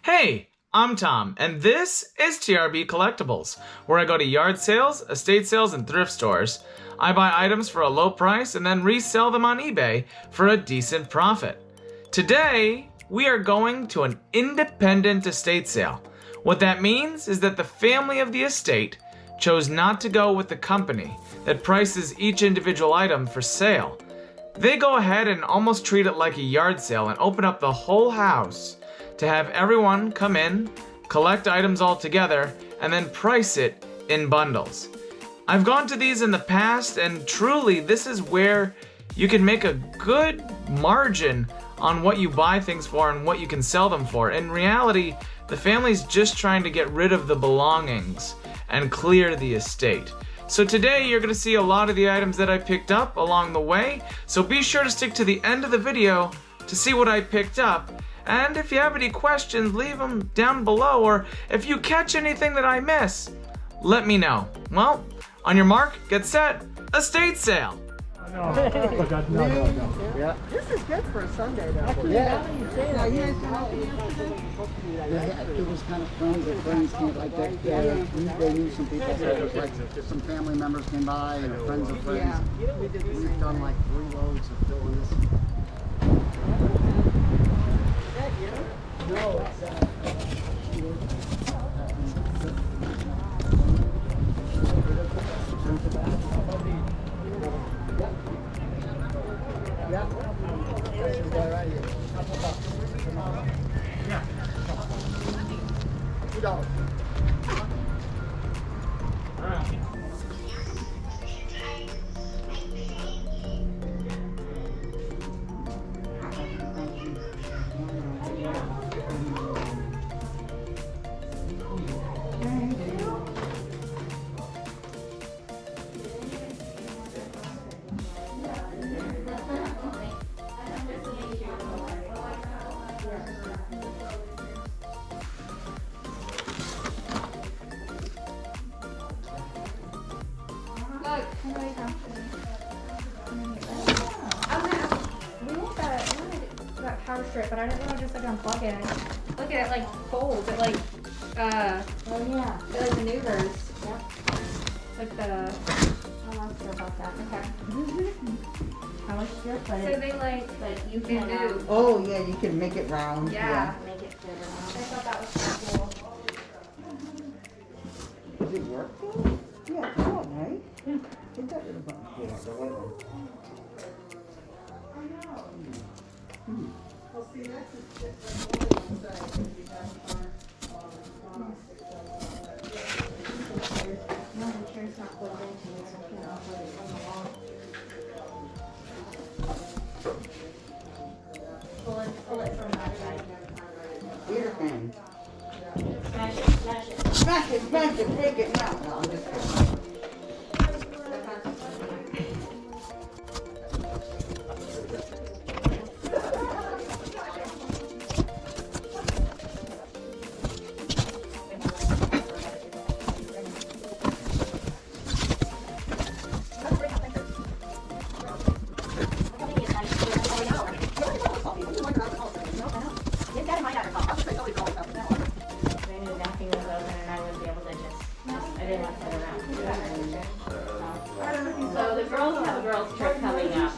Hey, I'm Tom, and this is TRB Collectibles, where I go to yard sales, estate sales, and thrift stores. I buy items for a low price and then resell them on eBay for a decent profit. Today, we are going to an independent estate sale. What that means is that the family of the estate chose not to go with the company that prices each individual item for sale. They go ahead and almost treat it like a yard sale and open up the whole house to have everyone come in, collect items all together, and then price it in bundles. I've gone to these in the past, and truly this is where you can make a good margin on what you buy things for and what you can sell them for. In reality, the family's just trying to get rid of the belongings and clear the estate. So today you're going to see a lot of the items that I picked up along the way, so be sure to stick to the end of the video to see what I picked up. And if you have any questions, leave them down below, or if you catch anything that I miss, let me know. Well, on your mark, get set, estate sale! No. Yeah. This is good for a Sunday, though. Yeah. It was kind of friends of friends came like that. They knew some people, so it was like some family members came by and friends of friends. Yeah, we did the same. We've done like 3 loads of filling this. No, Yeah. $2. Look, we want that power strip, but I didn't want to just like unplug it. Look at it, like folds. It like Oh yeah. it like maneuvers. Yep. Like the I'll ask her about that. okay. How much strip? But So they like you they can move. Oh, yeah, you can make it round. Yeah. make it fit I around. thought that was pretty cool. Does it work though? Yeah, it's on, right? Yeah. Get that little button. Yeah, the white one. No, the chair's not plugged into it, so I can't operate it from the wall. Pull it from that side. Peter Pan. Smash it, smash it. Smash it, break it now. No, I'm just kidding. They knew nothing was open and I wouldn't be able to I didn't want to sit around. So the girls have a girls trip coming up.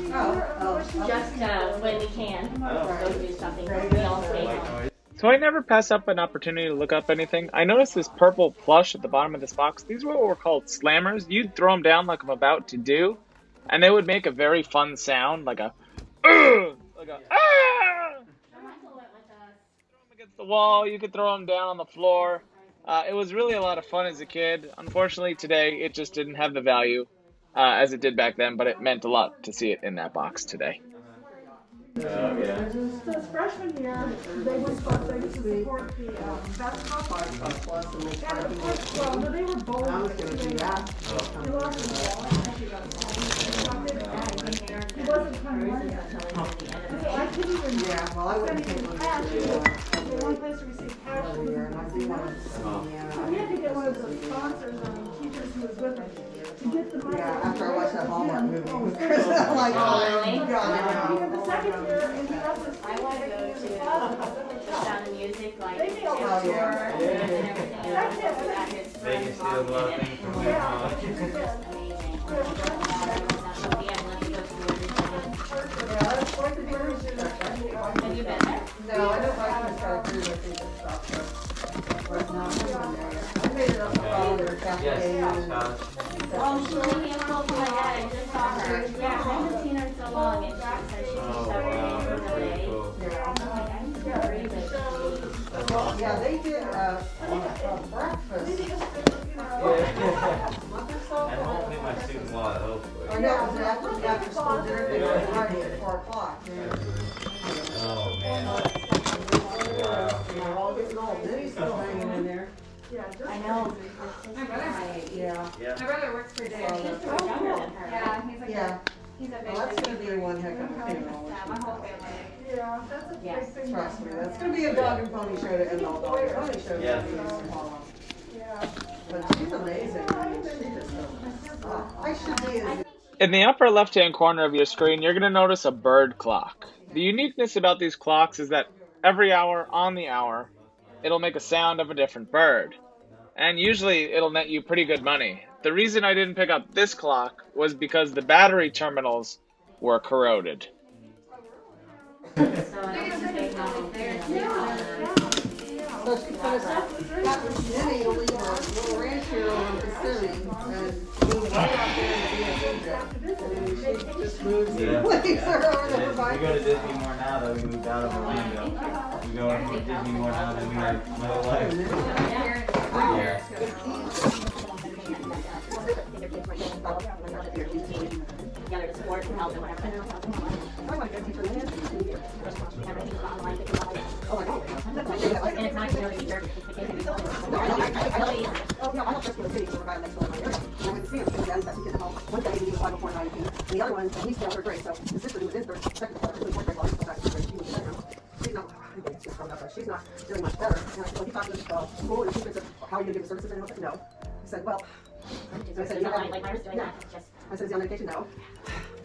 Just when we can, go do something. We all stay home. So I never pass up an opportunity to look up anything. I noticed this purple plush at the bottom of this box. These were what were called slammers. You'd throw them down like I'm about to do, and they would make a very fun sound, like a like a ah! Throw them against the wall. You could throw them down on the floor. It was really a lot of fun as a kid. Unfortunately, today it just didn't have the value as it did back then, but it meant a lot to see it in that box today. This freshman year, they went to support the basketball club. And of course, well, when they were bowling, I was gonna do that. they lost the ball. He wasn't coming in yet. So I couldn't even Yeah, well, I wouldn't send take him one cash. this year. The one place to receive cash was Every year, and I do want to see, So we had to get one of the sponsors and teachers who was with us to get the money. Yeah, after I watched that Hallmark movie Oh, with Chris, I'm like, oh, really? God. And the second year, and he left us. I want to go to down in the music, like They need a lot. tour Yeah. and everything. Vegas steals a lot of things from me. Yeah, that's quite the diversion. Have you been there? No, I don't like this kind of cruise. I think it's stuff. But no, I haven't been there yet. I made it up all their cafe. Yes, and- Josh. Oh, she came home to my dad. I just saw her. Yeah, I haven't seen her in so long, and she said she Oh, was wow, so that's pretty away. cool. I'm sorry, but Well, yeah, they did breakfast. I won't pay my student wallet, hopefully. I know, it was after school dinner, they were Friday at 4 o'clock. Oh, man. Wow. They're all getting old. Denny's still hanging in there. I know. Yeah. Yeah. My brother works for Dave. She's so younger than her. Yeah, he's like Yeah. he's a big Well, that's gonna be one heck of a funeral. yeah, my whole family. Yeah, that's a big Yes. thing. Trust me, that's gonna be a dog and pony show to end all dog and pony shows. Yeah. Yeah. But she's amazing. She just doesn't stop. I should be as In the upper left-hand corner of your screen, you're going to notice a bird clock. The uniqueness about these clocks is that every hour on the hour, it'll make a sound of a different bird. And usually it'll net you pretty good money. The reason I didn't pick up this clock was because the battery terminals were corroded. So I don't think So she put us up, Jenny will leave her little ranch here on Kissimmee and move right out there in the DFE. And she just moves Yeah. and leaves her over to her We bike. go to Disney more now that we moved out of Orlando. We go to Disney more now than we have my whole life. Yeah. together to support and help and whatever. And it's nice to know that you're Oh, no, I don't just go to the city, so we're next door in my area. And I went to see him, because Daddy said he did home. One day he was 5 before 19, and the other one, he's still in third grade, so his sister who was in second grade, fourth grade, well, he's still back in third grade, she was in there. She's not, I think it's just grown up, but she's not doing much better. And I said, well, he talked to the school, and she said, how are you going to give the services? And I said, no. He said, well, I said, like Myra's doing that. Just I said, is he on medication? No.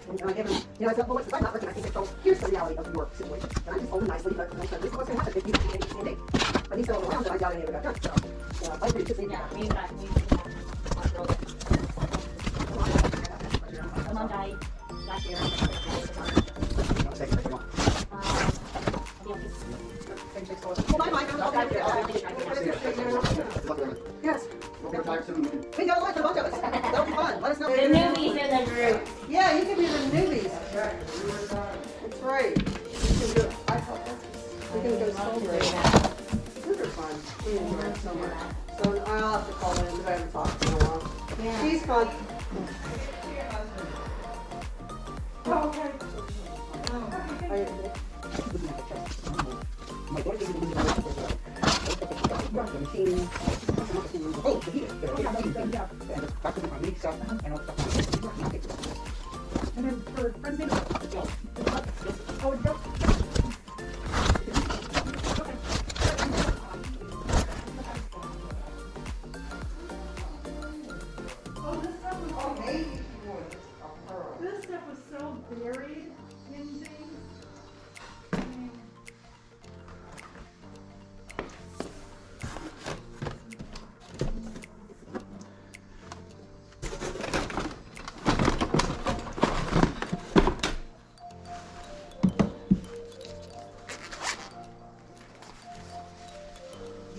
And I gave him, I said, well, if I'm not working, I think so here's the reality of your situation. And I just told him nicely, but I said, this is what's going to happen if you can't take candy. But he's still around, and I doubt any of it got done. So, I agree, just leave yeah, that. we've got my mom died last year. Yes. We got a lot, a bunch of us. That'll be fun. Let us know. The newbies in the group. Yeah, you can be the newbies. That's right. You can do, I thought that's, we can go sober. These are fun. We enjoy it so much. So I'll have to call in because I haven't talked to her in a while. Yeah. She's fun. Okay. And then for friends, oh, don't. Oh, this stuff was all this stuff was so buried in things.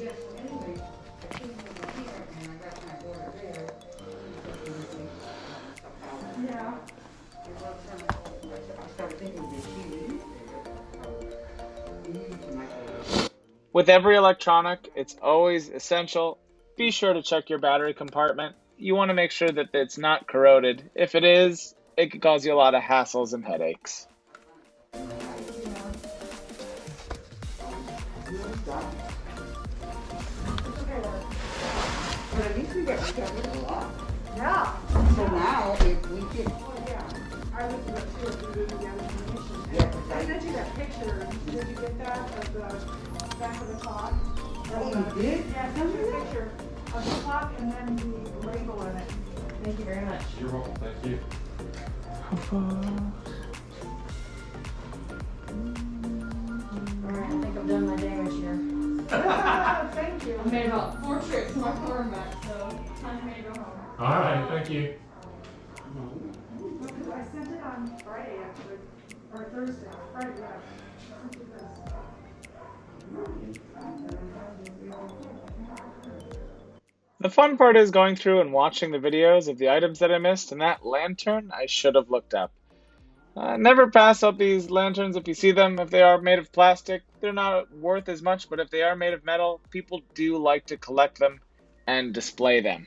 Yes, anyway, I came over here and I got my daughter there. Yeah. I started thinking that she With every electronic, it's always essential. Be sure to check your battery compartment. You want to make sure that it's not corroded. If it is, it could cause you a lot of hassles and headaches. But at least we got rid of a lot. Yeah. So now, if we get, Oh, yeah. I looked at it too, if you didn't get information. yeah, I sent you that picture. Did you get that of the back of the clock? oh, you did? Yeah, I sent you a picture of the clock and then the label in it. Thank you very much. You're welcome. Thank you. Alright, I think I'm done my damage here. Thank you. I made about 4 trips to my car and back, so time for me to go home. All right, thank you. I sent it on Friday, actually, or Thursday, Friday, yeah. I sent you this. The fun part is going through and watching the videos of the items that I missed, and that lantern I should have looked up. Never pass up these lanterns if you see them. If they are made of plastic, they're not worth as much, but if they are made of metal, people do like to collect them and display them.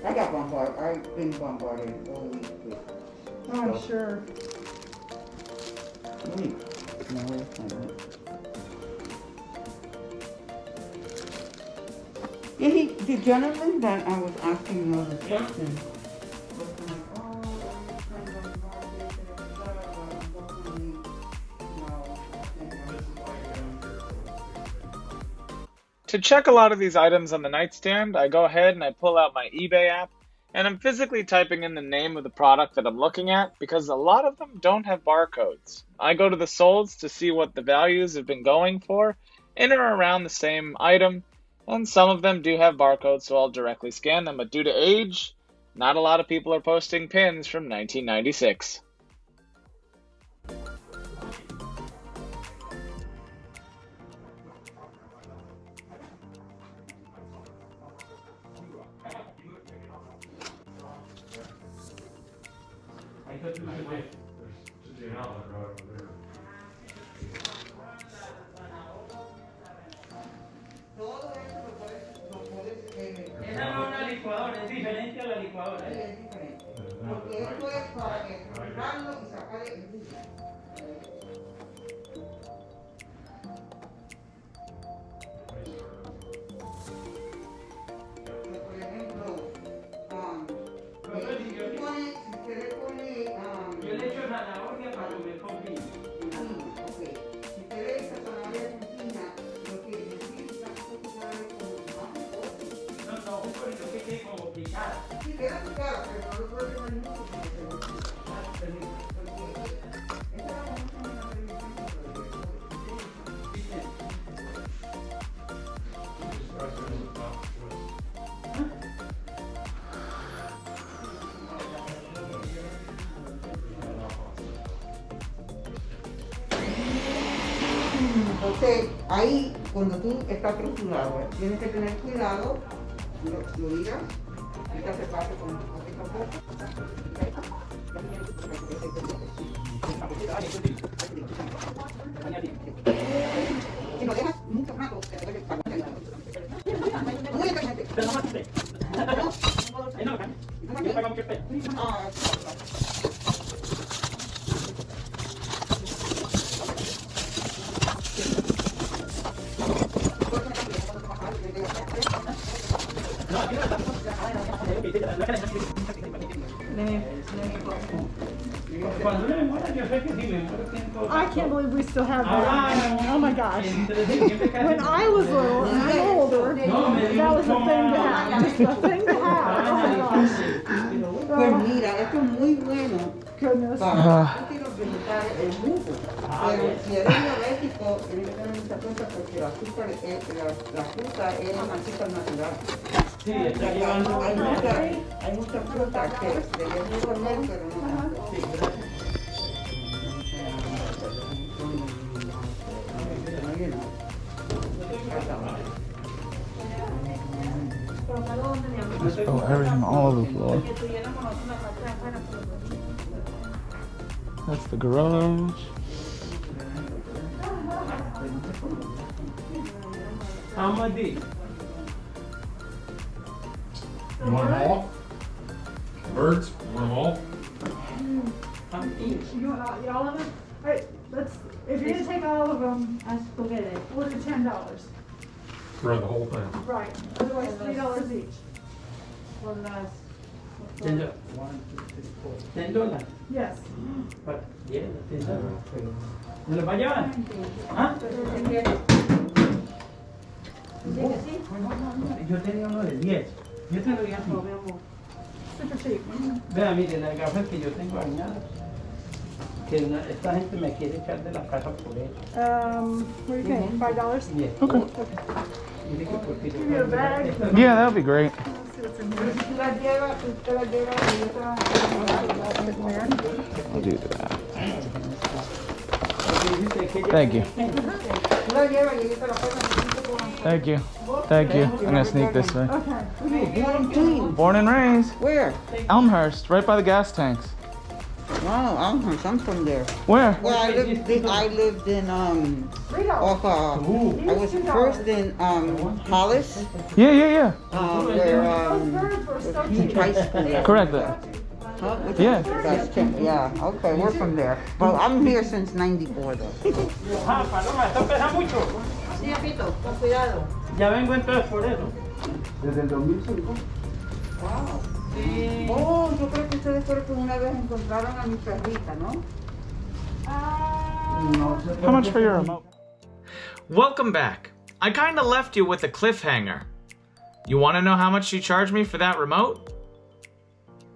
I got bombarded. I've been bombarded all week with Oh, I'm sure. Yeah, the gentleman that I was asking all the questions was like, oh, To check a lot of these items on the nightstand, I go ahead and I pull out my eBay app, and I'm physically typing in the name of the product that I'm looking at because a lot of them don't have barcodes. I go to the solds to see what the values have been going for in or around the same item, and some of them do have barcodes, so I'll directly scan them, but due to age, not a lot of people are posting pins from 1996. Esa no es una licuadora, es diferente a la licuadora. es diferente. Porque esto es para comprarlo y sacarle el jugo. Por ejemplo, si usted le pone, Yo le echo zanahoria para comer con piña. ok. Si usted le echa zanahoria con piña, lo que necesita es darle como más fuerte. No, porque yo que quede como picada. Sí, queda picada, pero no lo puede comer mucho porque se lo quita. Porque esta es la forma de la televisión. Entonces, ahí, cuando tú estás trozulado, tienes que tener cuidado, lo miras, quitas el paso con poquito a poco. Si lo dejas mucho rato, te duele el paso. Muy inteligente. Cuando me muera, yo sé que si me muero tiempo. I can't believe we still have that. Oh my gosh. Entonces, siempre casi. When I was little and I'm older, that was the thing to have. Just the thing to have. Oh my gosh. Pues mira, esto es muy bueno Goodness. para los vegetales, el jugo. Pero si eres diabético, tienes que tener mucha cuenta porque el azúcar, la fruta es azúcar natural. Sí, está llevando. Hay mucha fruta que debemos comer, pero no tanto. Sí, gracias. Oh, everything all over the floor. That's the garage. How much is? You want them all? Birds? You want them all? You want all of them? All right, if you're gonna take all of them, order $10. For the whole thing. Right, otherwise $3 each. $10. $10. Yes. But, yeah, $10. ¿Me lo va a llevar? ¿Ah? Yo tenía uno de 10. Yo te lo di así. Super cheap. Vea, mire, las gafas que yo tengo dañadas. Esta gente me quiere echar de la casa por eso. What are you paying? $5? Yes. Okay. Dice que porque Give me a bag. Yeah, that would be great. Let's see what's in here. Usted la lleva y yo te la put in there. I'll do that. Thank you. Tú la llevas y yo te la pongo. Thank you. Thank you. I'm gonna sneak this way. Okay. Born and clean. Born and raised. Where? Elmhurst, right by the gas tanks. Wow, I'm from there. Where? Well, I lived in off I was first in Hollis, Yeah, yeah, yeah. where Those birds were so cute. high school. is. Correct. Huh? Which Yeah. That's yeah. Okay, we're from there. Well, I'm here since '94 though. Ah, Paloma, esto pesa mucho. Sí, Pito, con cuidado. Ya vengo entonces por eso. Desde el 2005. Wow. Oh, yo creo que ustedes fueron que una vez encontraron a mi perrita, ¿no? How much for your remote? Welcome back. I kinda left you with a cliffhanger. You wanna know how much she charged me for that remote?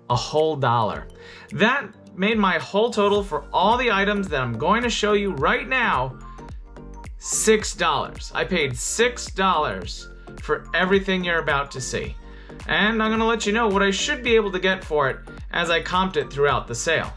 A whole $1. That made my whole total for all the items that I'm going to show you right now $6. I paid $6 for everything you're about to see. And I'm gonna let you know what I should be able to get for it as I comped it throughout the sale.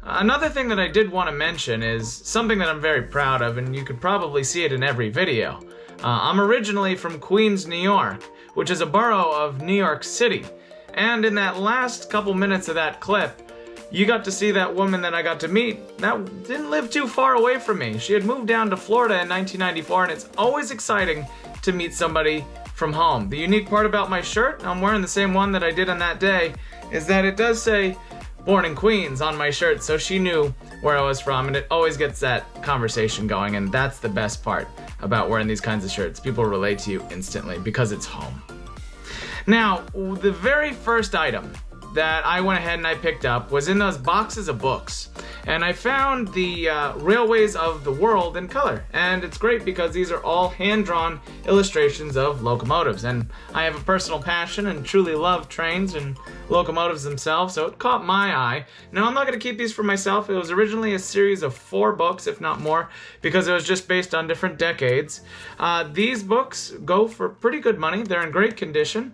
Another thing that I did want to mention is something that I'm very proud of, and you could probably see it in every video. I'm originally from Queens, New York, which is a borough of New York City. And in that last couple minutes of that clip, you got to see that woman that I got to meet that didn't live too far away from me. She had moved down to Florida in 1994, and it's always exciting to meet somebody from home. The unique part about my shirt, I'm wearing the same one that I did on that day, is that it does say Born in Queens on my shirt, so she knew where I was from, and it always gets that conversation going, and that's the best part about wearing these kinds of shirts. People relate to you instantly because it's home. Now, the very first item that I went ahead and I picked up was in those boxes of books. And I found the Railways of the World in color. And it's great because these are all hand-drawn illustrations of locomotives. And I have a personal passion and truly love trains and locomotives themselves, so it caught my eye. Now, I'm not going to keep these for myself. It was originally a series of 4 books, if not more, because it was just based on different decades. These books go for pretty good money. They're in great condition.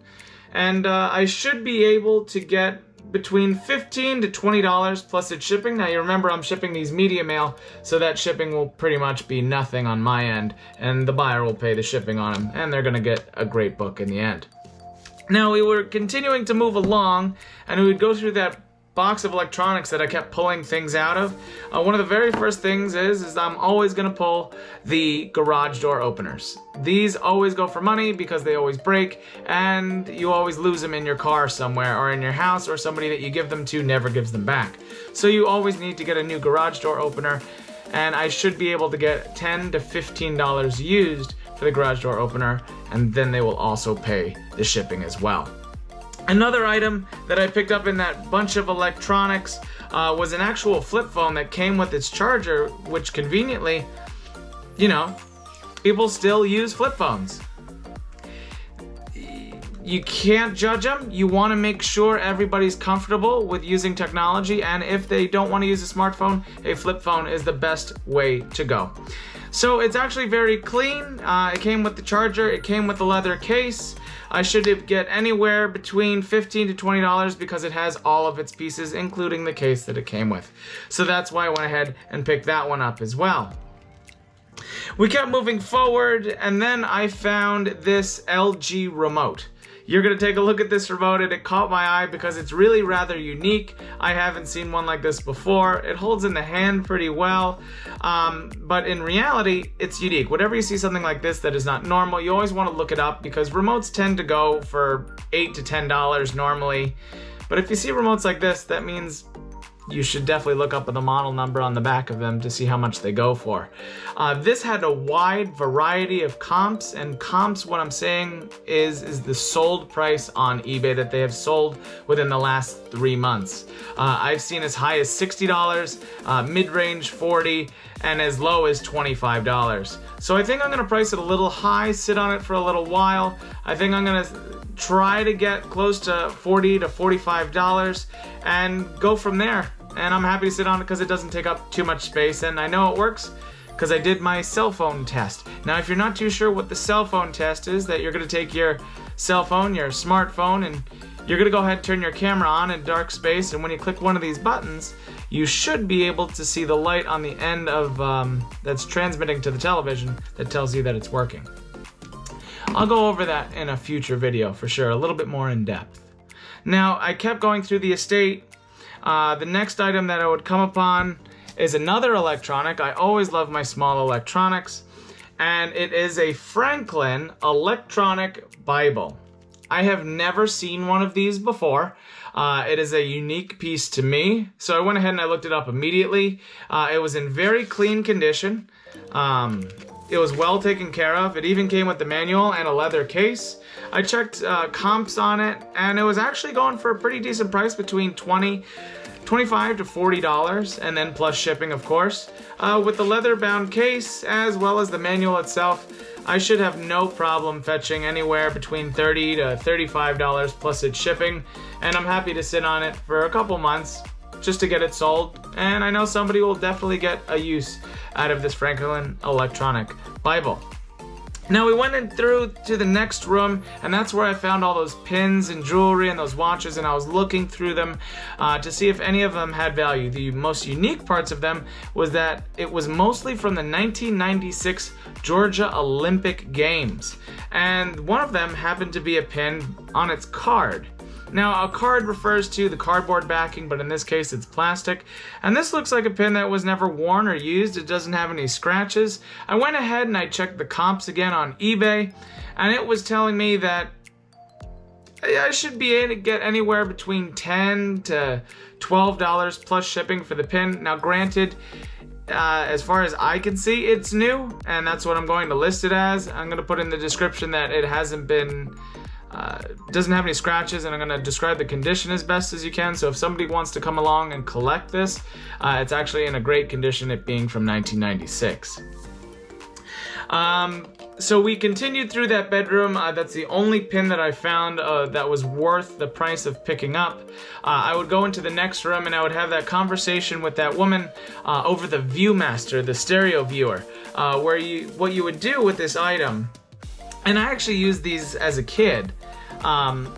And I should be able to get between $15 to $20 plus its shipping. Now you remember I'm shipping these media mail, so that shipping will pretty much be nothing on my end, and the buyer will pay the shipping on them, and they're gonna get a great book in the end. Now we were continuing to move along, and we would go through that box of electronics that I kept pulling things out of. One of the very first things is I'm always gonna pull the garage door openers. These always go for money because they always break, and you always lose them in your car somewhere or in your house, or somebody that you give them to never gives them back. So you always need to get a new garage door opener, and I should be able to get $10 to $15 used for the garage door opener, and then they will also pay the shipping as well. Another item that I picked up in that bunch of electronics was an actual flip phone that came with its charger, which conveniently, you know, people still use flip phones. You can't judge them. You want to make sure everybody's comfortable with using technology, and if they don't want to use a smartphone, a flip phone is the best way to go. So it's actually very clean. It came with the charger, it came with the leather case. I should get anywhere between $15 to $20 because it has all of its pieces, including the case that it came with. So that's why I went ahead and picked that one up as well. We kept moving forward, and then I found this LG remote. You're gonna take a look at this remote, and it caught my eye because it's really rather unique. I haven't seen one like this before. It holds in the hand pretty well, but in reality, it's unique. Whenever you see something like this that is not normal, you always wanna look it up because remotes tend to go for $8 to $10 normally. But if you see remotes like this, that means you should definitely look up the model number on the back of them to see how much they go for. This had a wide variety of comps, and comps, what I'm saying is the sold price on eBay that they have sold within the last 3 months. I've seen as high as $60, mid-range $40, and as low as $25. So I think I'm gonna price it a little high, sit on it for a little while. I think I'm gonna try to get close to $40 to $45 and go from there. and I'm happy to sit on it because it doesn't take up too much space, and I know it works because I did my cell phone test. Now, if you're not too sure what the cell phone test is, that you're going to take your cell phone, your smartphone, and you're going to go ahead and turn your camera on in dark space, and when you click one of these buttons, you should be able to see the light on the end of that's transmitting to the television that tells you that it's working. I'll go over that in a future video for sure, a little bit more in depth. Now, I kept going through the estate. The next item that I would come upon is another electronic. I always love my small electronics, and it is a Franklin electronic Bible. I have never seen one of these before. It is a unique piece to me, so I went ahead and I looked it up immediately. It was in very clean condition. It was well taken care of. It even came with the manual and a leather case. I checked comps on it, and it was actually going for a pretty decent price, between $25 to $40, and then plus shipping, of course. With the leather-bound case, as well as the manual itself, I should have no problem fetching anywhere between $30 to $35 plus its shipping, and I'm happy to sit on it for a couple months just to get it sold, and I know somebody will definitely get a use out of this Franklin electronic Bible. Now, we went in through to the next room, and that's where I found all those pins and jewelry and those watches, and I was looking through them to see if any of them had value. The most unique parts of them was that it was mostly from the 1996 Georgia Olympic Games, and one of them happened to be a pin on its card. Now, a card refers to the cardboard backing, but in this case it's plastic. And this looks like a pin that was never worn or used. It doesn't have any scratches. I went ahead and I checked the comps again on eBay, and it was telling me that I should be able to get anywhere between $10 to $12 plus shipping for the pin. Now, granted, as far as I can see, it's new, and that's what I'm going to list it as. I'm going to put in the description that it hasn't been doesn't have any scratches, and I'm going to describe the condition as best as you can. So if somebody wants to come along and collect this, it's actually in a great condition, it being from 1996. So we continued through that bedroom. That's the only pin that I found that was worth the price of picking up. I would go into the next room and I would have that conversation with that woman over the Viewmaster, the stereo viewer, where what you would do with this item, and I actually used these as a kid,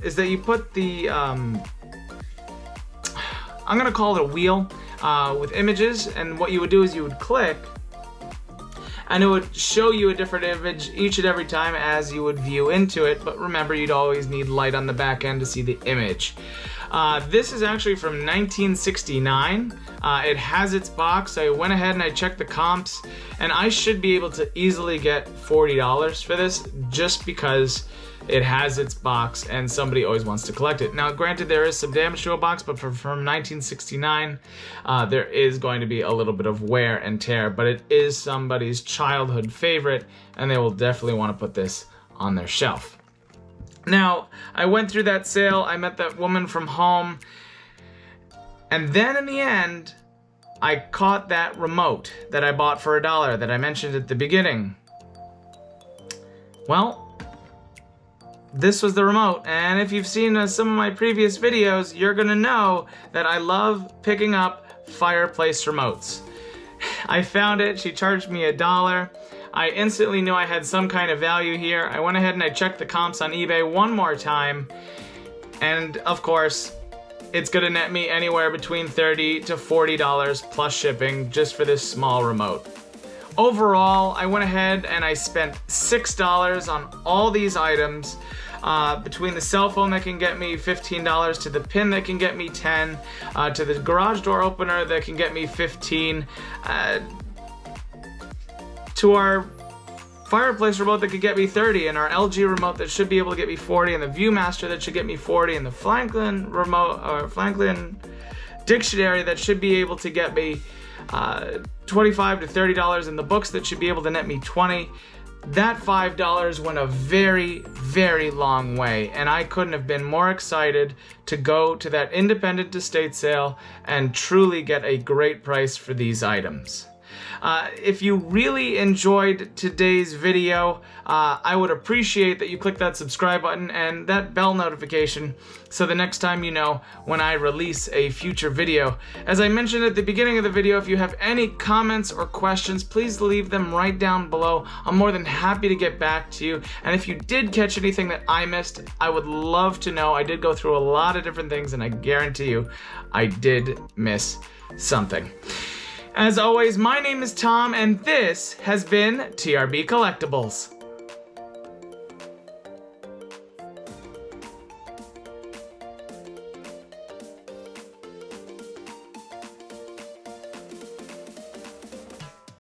is that you put the, I'm gonna call it a wheel with images, and what you would do is you would click, and it would show you a different image each and every time as you would view into it, but remember, you'd always need light on the back end to see the image. This is actually from 1969. It has its box. I went ahead and I checked the comps, and I should be able to easily get $40 for this just because it has its box and somebody always wants to collect it. Now, granted, there is some damage to a box, but from 1969, there is going to be a little bit of wear and tear, but it is somebody's childhood favorite, and they will definitely want to put this on their shelf. Now, I went through that sale, I met that woman from home, and then in the end, I caught that remote that I bought for $1 that I mentioned at the beginning. Well, this was the remote, and if you've seen some of my previous videos, you're gonna know that I love picking up fireplace remotes. I found it, she charged me $1. I instantly knew I had some kind of value here. I went ahead and I checked the comps on eBay one more time, and of course, it's gonna net me anywhere between $30 to $40 plus shipping just for this small remote. Overall, I went ahead and I spent $6 on all these items, between the cell phone that can get me $15, to the pin that can get me $10, to the garage door opener that can get me $15, to our fireplace remote that could get me $30, and our LG remote that should be able to get me $40, and the Viewmaster that should get me $40, and the Franklin remote, or Franklin dictionary that should be able to get me $25 to $30, and the books that should be able to net me $20. That $5 went a very, very long way, and I couldn't have been more excited to go to that independent estate sale and truly get a great price for these items. If you really enjoyed today's video, I would appreciate that you click that subscribe button and that bell notification so the next time you know when I release a future video. As I mentioned at the beginning of the video, if you have any comments or questions, please leave them right down below. I'm more than happy to get back to you. And if you did catch anything that I missed, I would love to know. I did go through a lot of different things, and I guarantee you I did miss something. As always, my name is Tom, and this has been TRB Collectibles.